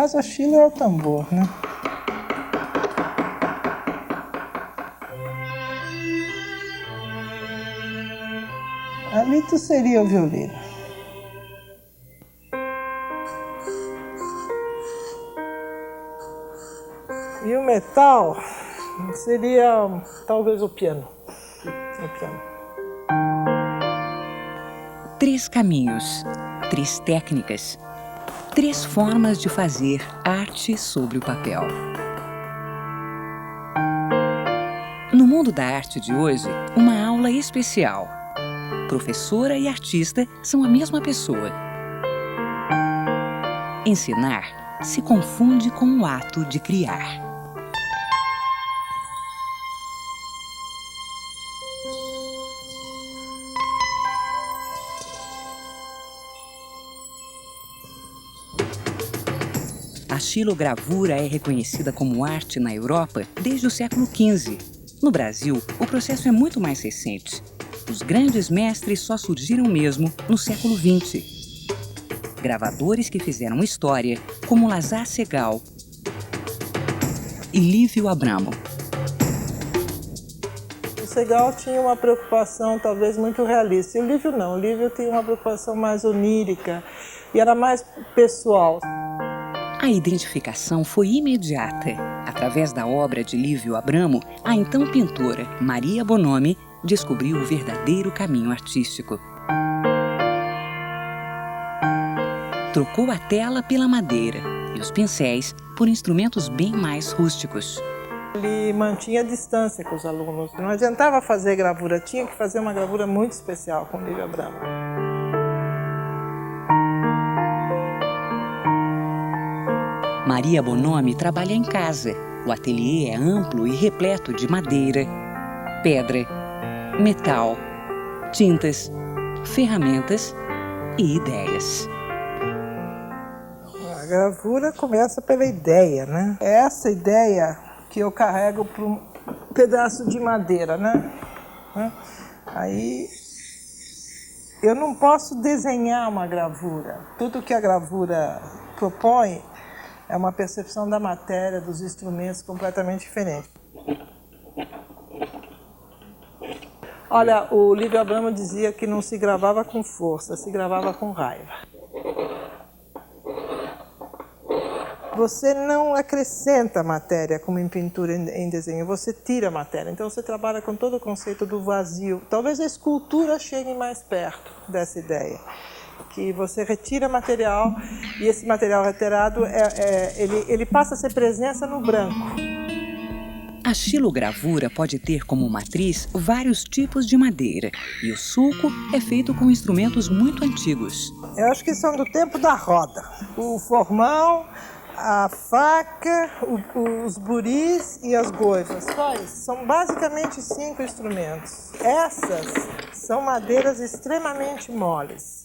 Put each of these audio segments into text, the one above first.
caso, a Chilo é o tambor, né? A Lito seria o violino. E o metal seria talvez o piano. O piano. 3 caminhos, 3 técnicas, 3 formas de fazer arte sobre o papel. No mundo da arte de hoje, uma aula especial. Professora e artista são a mesma pessoa. Ensinar se confunde com o ato de criar. A xilogravura é reconhecida como arte na Europa desde o século XV. No Brasil, o processo é muito mais recente. Os grandes mestres só surgiram mesmo no século XX. Gravadores que fizeram história, como Lazar Segal e Lívio Abramo. O Segal tinha uma preocupação talvez muito realista, e o Lívio não. O Lívio tinha uma preocupação mais onírica e era mais pessoal. A identificação foi imediata. Através da obra de Lívio Abramo, a então pintora Maria Bonomi descobriu o verdadeiro caminho artístico. Trocou a tela pela madeira e os pincéis por instrumentos bem mais rústicos. Ele mantinha distância com os alunos. Não adiantava fazer gravura, tinha que fazer uma gravura muito especial com o Lívio Abramo. Maria Bonomi trabalha em casa. O ateliê é amplo e repleto de madeira, pedra, metal, tintas, ferramentas e ideias. A gravura começa pela ideia, né? É essa ideia que eu carrego para um pedaço de madeira, né? Aí eu não posso desenhar uma gravura. Tudo que a gravura propõe é uma percepção da matéria, dos instrumentos completamente diferente. Olha, o Lívio Abramo dizia que não se gravava com força, se gravava com raiva. Você não acrescenta matéria como em pintura, em desenho, você tira a matéria. Então você trabalha com todo o conceito do vazio. Talvez a escultura chegue mais perto dessa ideia. Que você retira material e esse material retirado, ele passa a ser presença no branco. A xilogravura pode ter como matriz vários tipos de madeira e o sulco é feito com instrumentos muito antigos. Eu acho que são do tempo da roda. O formão, a faca, os buris e as goivas. Só isso. São basicamente 5 instrumentos. Essas são madeiras extremamente moles.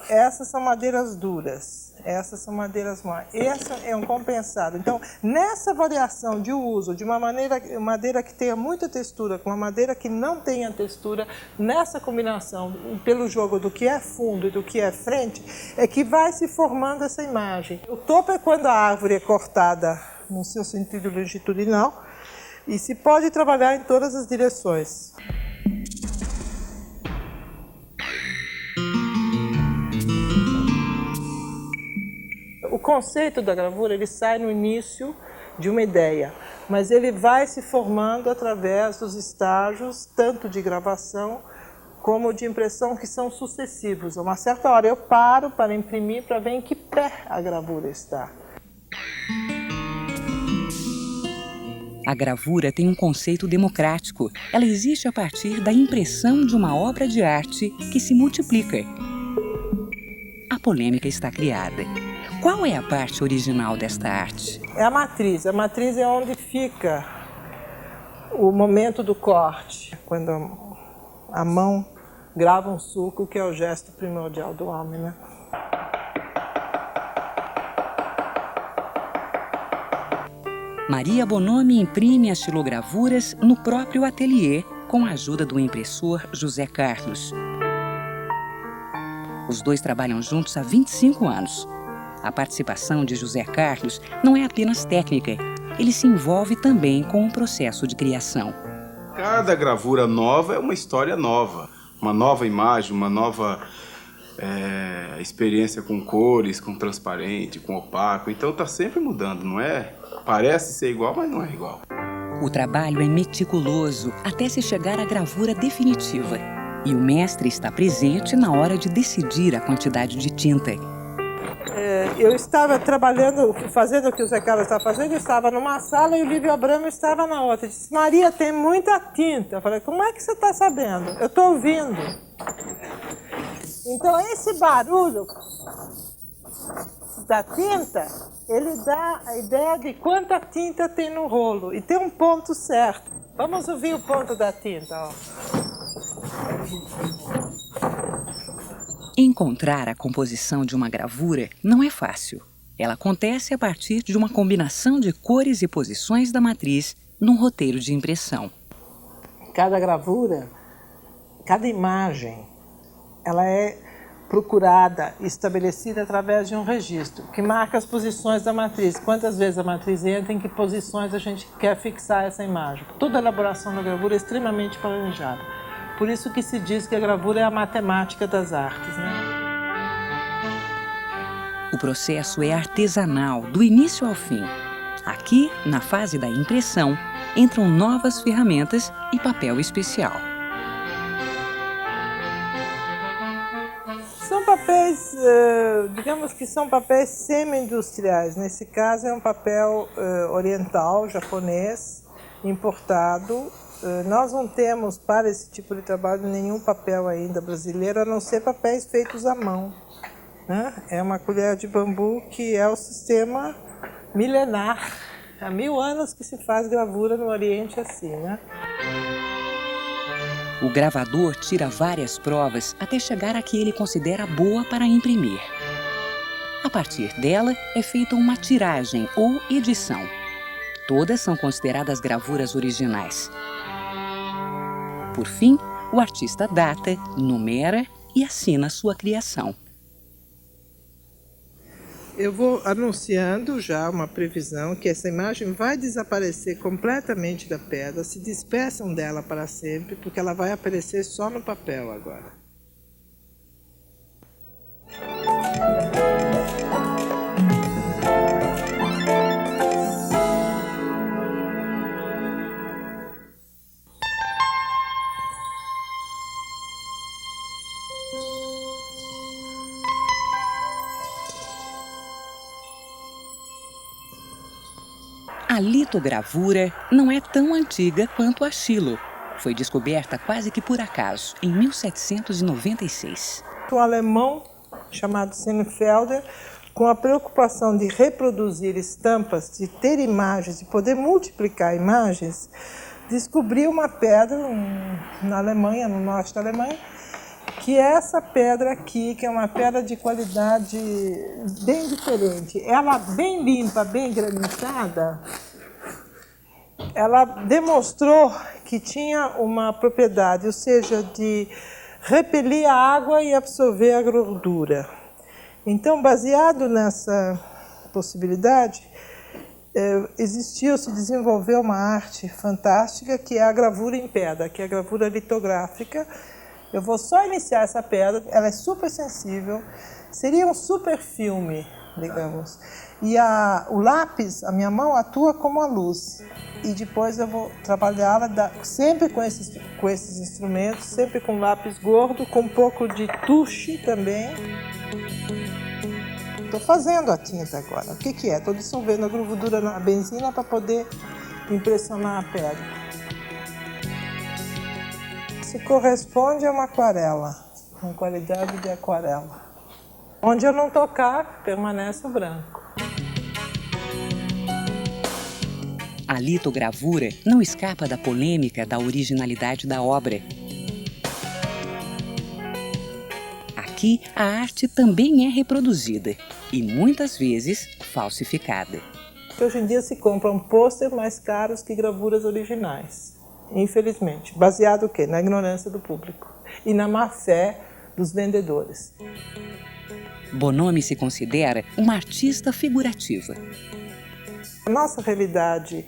Essas são madeiras duras, essas são madeiras moles. Essa é um compensado. Então, nessa variação de uso de uma madeira que tenha muita textura com uma madeira que não tenha textura, nessa combinação, pelo jogo do que é fundo e do que é frente, é que vai se formando essa imagem. O topo é quando a árvore é cortada no seu sentido longitudinal e se pode trabalhar em todas as direções. O conceito da gravura, ele sai no início de uma ideia, mas ele vai se formando através dos estágios, tanto de gravação como de impressão, que são sucessivos. A uma certa hora eu paro para imprimir, para ver em que pé a gravura está. A gravura tem um conceito democrático. Ela existe a partir da impressão de uma obra de arte que se multiplica. A polêmica está criada. Qual é a parte original desta arte? É a matriz. A matriz é onde fica o momento do corte, quando a mão grava um sulco, que é o gesto primordial do homem, né? Maria Bonomi imprime as xilogravuras no próprio ateliê, com a ajuda do impressor José Carlos. Os dois trabalham juntos há 25 anos. A participação de José Carlos não é apenas técnica, ele se envolve também com o processo de criação. Cada gravura nova é uma história nova, uma nova imagem, uma nova experiência com cores, com transparente, com opaco. Então está sempre mudando, não é? Parece ser igual, mas não é igual. O trabalho é meticuloso até se chegar à gravura definitiva. E o mestre está presente na hora de decidir a quantidade de tinta. Eu estava trabalhando, fazendo o que o Zé Carlos estava fazendo, eu estava numa sala e o Lívio Abramo estava na outra. Ele disse: Maria, tem muita tinta. Eu falei: como é que você está sabendo? Eu estou ouvindo. Então esse barulho da tinta, ele dá a ideia de quanta tinta tem no rolo. E tem um ponto certo. Vamos ouvir o ponto da tinta, ó. Encontrar a composição de uma gravura não é fácil. Ela acontece a partir de uma combinação de cores e posições da matriz num roteiro de impressão. Cada gravura, cada imagem, ela é procurada e estabelecida através de um registro que marca as posições da matriz. Quantas vezes a matriz entra, em que posições a gente quer fixar essa imagem. Toda a elaboração da gravura é extremamente planejada. Por isso que se diz que a gravura é a matemática das artes, né? O processo é artesanal, do início ao fim. Aqui, na fase da impressão, entram novas ferramentas e papel especial. São papéis, digamos que são papéis semi-industriais. Nesse caso é um papel oriental, japonês, importado. Nós não temos para esse tipo de trabalho nenhum papel ainda brasileiro, a não ser papéis feitos à mão, né? É uma colher de bambu que é o sistema milenar. Há 1000 anos que se faz gravura no Oriente assim, né? O gravador tira várias provas até chegar à que ele considera boa para imprimir. A partir dela é feita uma tiragem ou edição. Todas são consideradas gravuras originais. Por fim, o artista data, numera e assina sua criação. Eu vou anunciando já uma previsão que essa imagem vai desaparecer completamente da pedra, se despeçam dela para sempre, porque ela vai aparecer só no papel agora. A litogravura não é tão antiga quanto a xilo. Foi descoberta quase que por acaso, em 1796. Um alemão chamado Senefelder, com a preocupação de reproduzir estampas, de ter imagens, de poder multiplicar imagens, descobriu uma pedra na Alemanha, no norte da Alemanha, que é essa pedra aqui, que é uma pedra de qualidade bem diferente. Ela bem limpa, bem granitada, ela demonstrou que tinha uma propriedade, ou seja, de repelir a água e absorver a gordura. Então, baseado nessa possibilidade, se desenvolveu uma arte fantástica, que é a gravura em pedra, que é a gravura litográfica. Eu vou só iniciar essa pedra, ela é super sensível, seria um super filme, digamos. E o lápis, a minha mão, atua como a luz. E depois eu vou trabalhá-la sempre com esses instrumentos, sempre com lápis gordo, com um pouco de touche também. Estou fazendo a tinta agora. O que é? Estou dissolvendo a gordura na benzina para poder impressionar a pedra. Isso corresponde a uma aquarela, com qualidade de aquarela. Onde eu não tocar, permanece o branco. A litogravura não escapa da polêmica da originalidade da obra. Aqui, a arte também é reproduzida e muitas vezes falsificada. Hoje em dia se compram pôster mais caros que gravuras originais. Infelizmente, baseado o quê? Na ignorância do público e na má fé dos vendedores. Bonomi se considera uma artista figurativa. A nossa realidade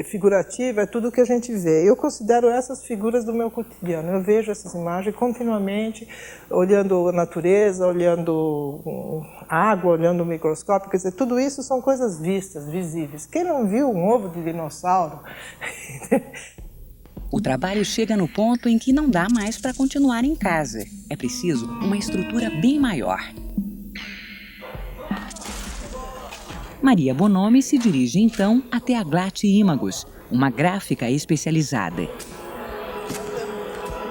figurativa é tudo o que a gente vê. Eu considero essas figuras do meu cotidiano. Eu vejo essas imagens continuamente, olhando a natureza, olhando água, olhando o microscópio. Quer dizer, tudo isso são coisas vistas, visíveis. Quem não viu um ovo de dinossauro? O trabalho chega no ponto em que não dá mais para continuar em casa. É preciso uma estrutura bem maior. Maria Bonomi se dirige então até a Glatt Imagos, uma gráfica especializada.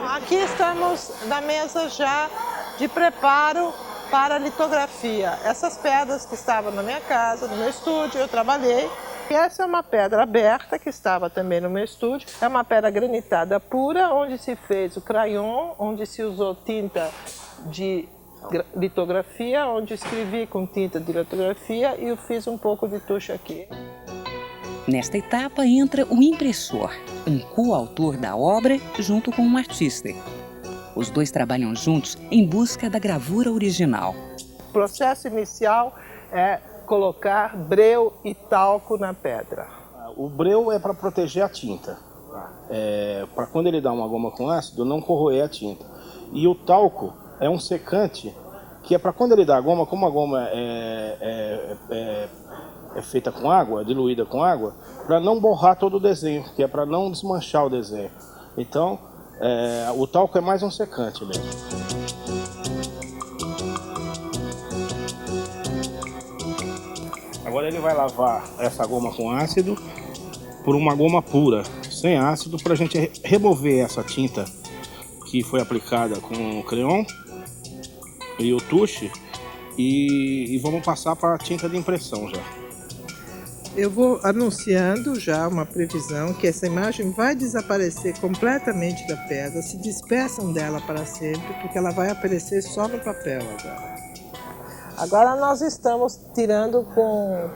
Aqui estamos na mesa já de preparo para a litografia. Essas pedras que estavam na minha casa, no meu estúdio, eu trabalhei. E essa é uma pedra aberta que estava também no meu estúdio. É uma pedra granitada pura, onde se fez o crayon, onde se usou tinta de litografia, onde escrevi com tinta de litografia e eu fiz um pouco de tuche aqui. Nesta etapa entra o impressor, um coautor da obra junto com um artista. Os dois trabalham juntos em busca da gravura original. O processo inicial é colocar breu e talco na pedra. O breu é para proteger a tinta, para quando ele dá uma goma com ácido não corroer a tinta. E o talco é um secante que é para quando ele dá a goma, como a goma é feita com água, diluída com água, para não borrar todo o desenho, que é para não desmanchar o desenho. Então, o talco é mais um secante mesmo. Agora ele vai lavar essa goma com ácido por uma goma pura, sem ácido, para a gente remover essa tinta que foi aplicada com o crayon e o tuche e vamos passar para a tinta de impressão já. Eu vou anunciando já uma previsão que essa imagem vai desaparecer completamente da pedra, se despeçam dela para sempre, porque ela vai aparecer só no papel agora. Agora nós estamos tirando com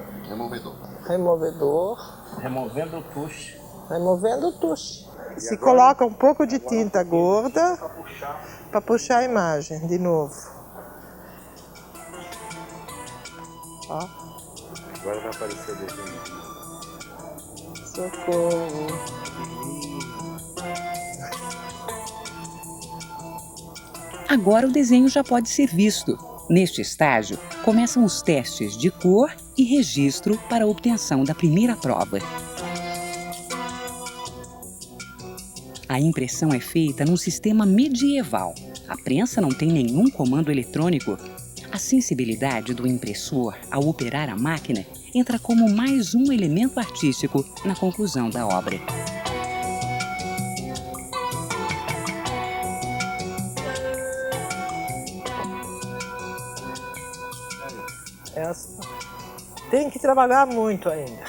removedor. Removendo o tuche. Removendo o tuche. Se coloca um pouco de tinta gorda para puxar a imagem de novo. Ó. Agora vai aparecer o desenho. Socorro. Agora o desenho já pode ser visto. Neste estágio, começam os testes de cor e registro para a obtenção da primeira prova. A impressão é feita num sistema medieval. A prensa não tem nenhum comando eletrônico. A sensibilidade do impressor ao operar a máquina entra como mais um elemento artístico na conclusão da obra. Essa tem que trabalhar muito ainda.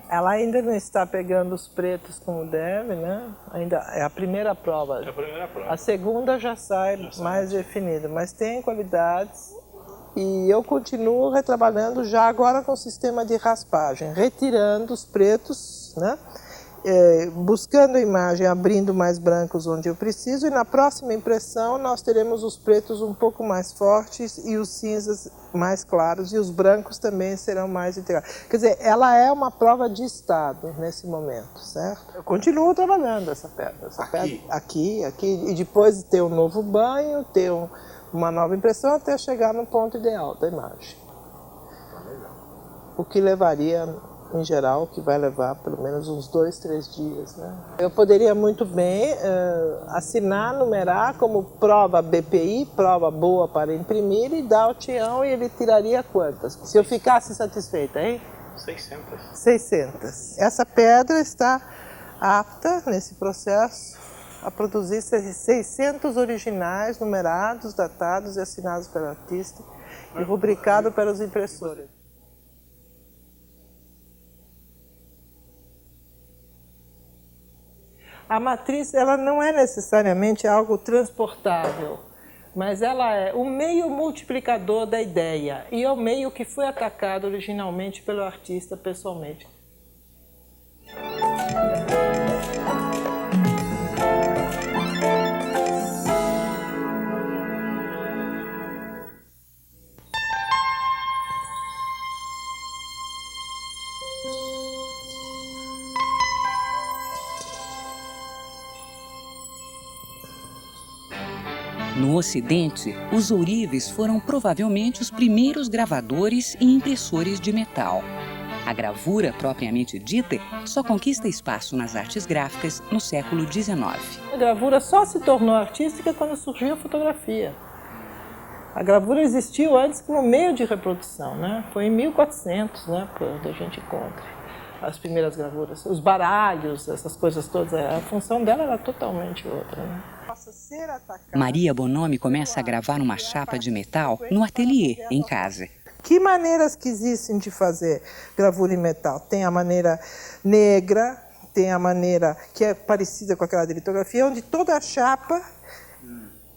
Ela ainda não está pegando os pretos como deve, né? Ainda é a primeira prova. É a primeira prova. A segunda já sai mais definida, mas tem qualidades. E eu continuo retrabalhando já agora com o sistema de raspagem, retirando os pretos, né? Buscando a imagem, abrindo mais brancos onde eu preciso, e na próxima impressão nós teremos os pretos um pouco mais fortes e os cinzas mais claros, e os brancos também serão mais integrados. Quer dizer, ela é uma prova de estado nesse momento, certo? Eu continuo trabalhando essa pedra. Aqui, e depois de ter um novo banho, ter uma nova impressão até chegar no ponto ideal da imagem. O que levaria, em geral, que vai levar pelo menos uns 2, 3 dias, né? Eu poderia muito bem assinar, numerar como prova BPI, prova boa para imprimir, e dar ao Tião e ele tiraria quantas? Se eu ficasse satisfeita, hein? 600. 600. Essa pedra está apta, nesse processo, a produzir 600 originais, numerados, datados e assinados pelo artista e rubricado pelos impressores. A matriz, ela não é necessariamente algo transportável, mas ela é o meio multiplicador da ideia e é o meio que foi atacado originalmente pelo artista pessoalmente. No Ocidente, os ourives foram provavelmente os primeiros gravadores e impressores de metal. A gravura, propriamente dita, só conquista espaço nas artes gráficas no século XIX. A gravura só se tornou artística quando surgiu a fotografia. A gravura existiu antes como meio de reprodução, né? Foi em 1400, né, quando a gente encontra as primeiras gravuras. Os baralhos, essas coisas todas, a função dela era totalmente outra, né? Maria Bonomi começa a gravar uma chapa de metal no ateliê, em casa. Que maneiras que existem de fazer gravura em metal? Tem a maneira negra, tem a maneira que é parecida com aquela de litografia, onde toda a chapa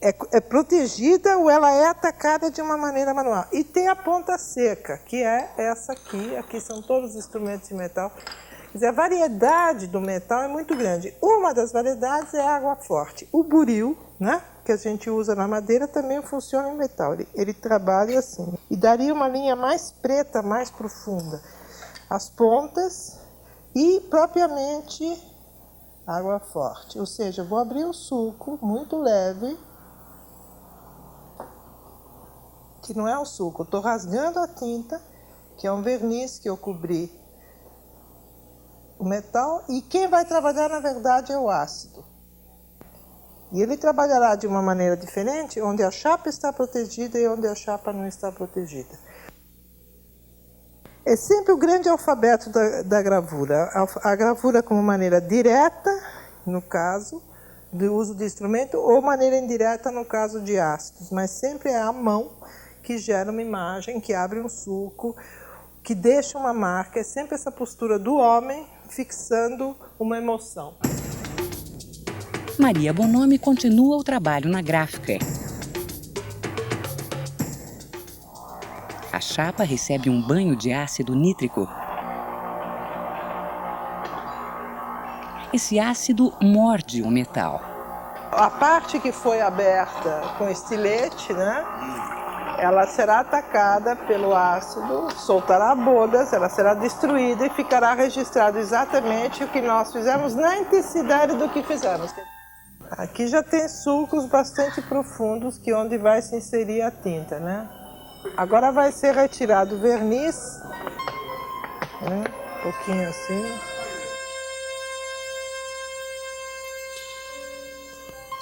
é protegida ou ela é atacada de uma maneira manual. E tem a ponta seca, que é essa aqui. Aqui são todos os instrumentos de metal. Quer dizer, a variedade do metal é muito grande. Uma das variedades é a água forte. O buril, né, que a gente usa na madeira, também funciona em metal. Ele trabalha assim. E daria uma linha mais preta, mais profunda. As pontas e, propriamente, água forte. Ou seja, eu vou abrir um suco muito leve, que não é um suco. Eu estou rasgando a tinta, que é um verniz que eu cobri o metal, e quem vai trabalhar, na verdade, é o ácido. E ele trabalhará de uma maneira diferente, onde a chapa está protegida e onde a chapa não está protegida. É sempre o grande alfabeto da gravura. A gravura como maneira direta, no caso, do uso de instrumento, ou maneira indireta, no caso de ácidos. Mas sempre é a mão que gera uma imagem, que abre um sulco, que deixa uma marca. É sempre essa postura do homem fixando uma emoção. Maria Bonomi continua o trabalho na gráfica. A chapa recebe um banho de ácido nítrico. Esse ácido morde o metal. A parte que foi aberta com estilete, né, ela será atacada pelo ácido, soltará bodas, ela será destruída e ficará registrado exatamente o que nós fizemos na intensidade do que fizemos. Aqui já tem sulcos bastante profundos, que onde vai se inserir a tinta, né? Agora vai ser retirado o verniz, né? Um pouquinho assim.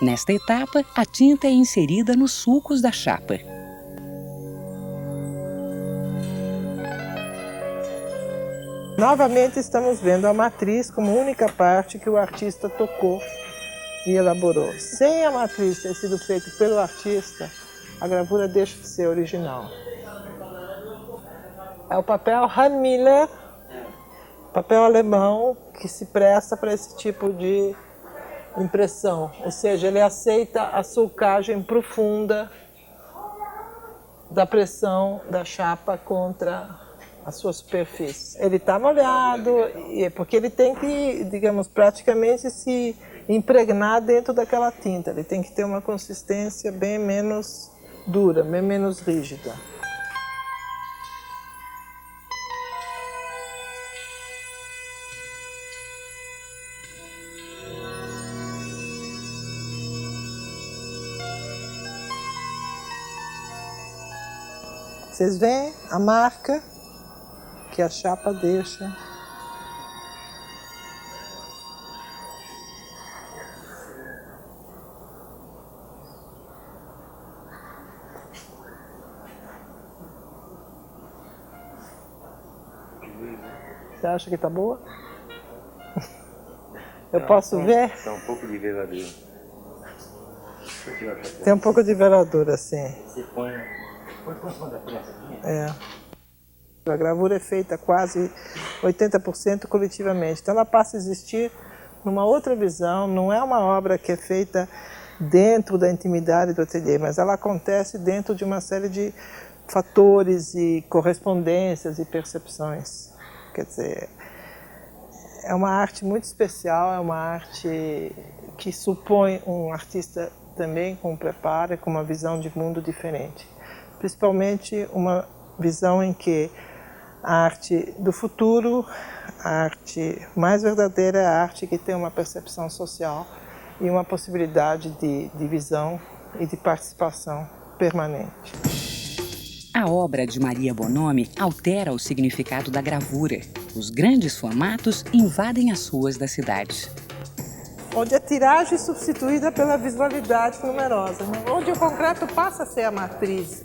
Nesta etapa, a tinta é inserida nos sulcos da chapa. Novamente estamos vendo a matriz como única parte que o artista tocou e elaborou. Sem a matriz ter sido feita pelo artista, a gravura deixa de ser original. É o papel Handmiller, papel alemão, que se presta para esse tipo de impressão. Ou seja, ele aceita a sulcagem profunda da pressão da chapa contra a sua superfície. Ele está molhado, porque ele tem que, digamos, praticamente se impregnar dentro daquela tinta. Ele tem que ter uma consistência bem menos dura, bem menos rígida. Vocês veem a marca que a chapa deixa. Você acha que está boa? Eu posso ver? Tem um pouco de veladura. Tem um pouco de veladura, sim. Você põe por cima da prensa aqui. É. A gravura é feita quase 80% coletivamente. Então ela passa a existir numa outra visão. Não é uma obra que é feita dentro da intimidade do ateliê, mas ela acontece dentro de uma série de fatores e correspondências e percepções. Quer dizer, é uma arte muito especial, é uma arte que supõe um artista também com preparo e com uma visão de mundo diferente. Principalmente uma visão em que a arte do futuro, a arte mais verdadeira, é a arte que tem uma percepção social e uma possibilidade de visão e de participação permanente. A obra de Maria Bonomi altera o significado da gravura. Os grandes formatos invadem as ruas da cidade. Onde a tiragem é substituída pela visualidade numerosa, né? Onde o concreto passa a ser a matriz.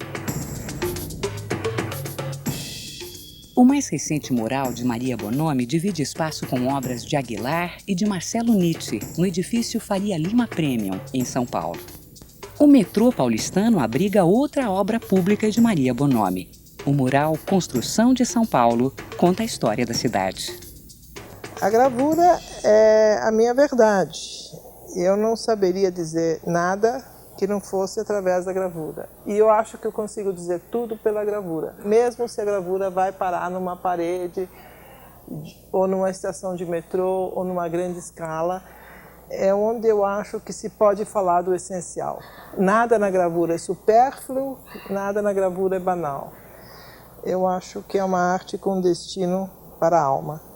O mais recente mural de Maria Bonomi divide espaço com obras de Aguilar e de Marcelo Nietzsche, no edifício Faria Lima Premium, em São Paulo. O metrô paulistano abriga outra obra pública de Maria Bonomi. O mural Construção de São Paulo conta a história da cidade. A gravura é a minha verdade. Eu não saberia dizer nada que não fosse através da gravura. E eu acho que eu consigo dizer tudo pela gravura. Mesmo se a gravura vai parar numa parede, ou numa estação de metrô, ou numa grande escala, é onde eu acho que se pode falar do essencial. Nada na gravura é supérfluo, nada na gravura é banal. Eu acho que é uma arte com destino para a alma.